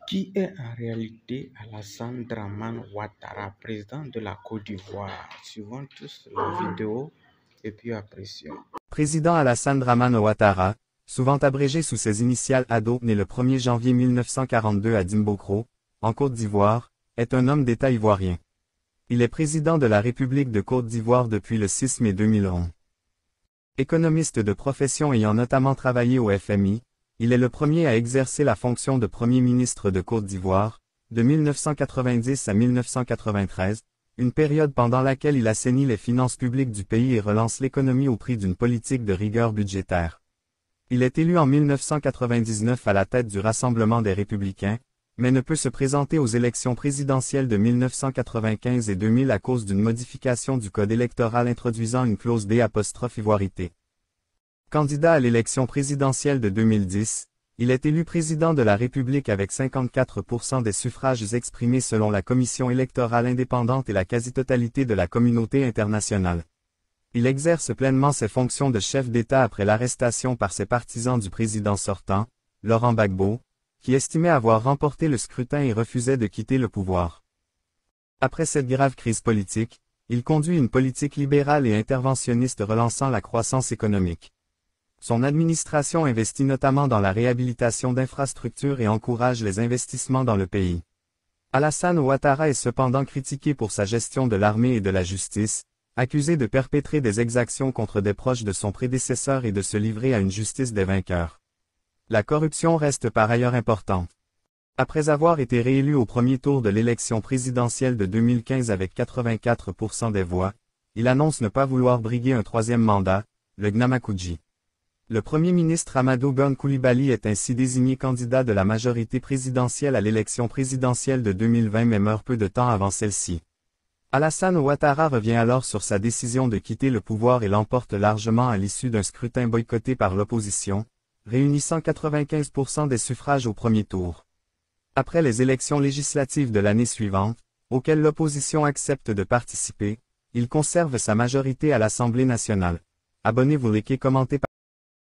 Qui est en réalité Alassane Dramane Ouattara, président de la Côte d'Ivoire? Suivons tous la vidéo et puis apprécions. Président Alassane Dramane Ouattara, souvent abrégé sous ses initiales ADO, né le 1er janvier 1942 à Dimbokro, en Côte d'Ivoire, est un homme d'État ivoirien. Il est président de la République de Côte d'Ivoire depuis le 6 mai 2011. Économiste de profession ayant notamment travaillé au FMI, il est le premier à exercer la fonction de Premier ministre de Côte d'Ivoire, de 1990 à 1993, une période pendant laquelle il assainit les finances publiques du pays et relance l'économie au prix d'une politique de rigueur budgétaire. Il est élu en 1999 à la tête du Rassemblement des Républicains, mais ne peut se présenter aux élections présidentielles de 1995 et 2000 à cause d'une modification du code électoral introduisant une clause d''ivoirité. Candidat à l'élection présidentielle de 2010, il est élu président de la République avec 54% des suffrages exprimés selon la Commission électorale indépendante et la quasi-totalité de la communauté internationale. Il exerce pleinement ses fonctions de chef d'État après l'arrestation par ses partisans du président sortant, Laurent Gbagbo, qui estimait avoir remporté le scrutin et refusait de quitter le pouvoir. Après cette grave crise politique, il conduit une politique libérale et interventionniste relançant la croissance économique. Son administration investit notamment dans la réhabilitation d'infrastructures et encourage les investissements dans le pays. Alassane Ouattara est cependant critiqué pour sa gestion de l'armée et de la justice, accusé de perpétrer des exactions contre des proches de son prédécesseur et de se livrer à une justice des vainqueurs. La corruption reste par ailleurs importante. Après avoir été réélu au premier tour de l'élection présidentielle de 2015 avec 84% des voix, il annonce ne pas vouloir briguer un troisième mandat, le Gnamakoudji. Le Premier ministre Amadou Gon Coulibaly est ainsi désigné candidat de la majorité présidentielle à l'élection présidentielle de 2020 mais meurt peu de temps avant celle-ci. Alassane Ouattara revient alors sur sa décision de quitter le pouvoir et l'emporte largement à l'issue d'un scrutin boycotté par l'opposition, réunissant 95% des suffrages au premier tour. Après les élections législatives de l'année suivante, auxquelles l'opposition accepte de participer, il conserve sa majorité à l'Assemblée nationale. Abonnez-vous, likez, commentez.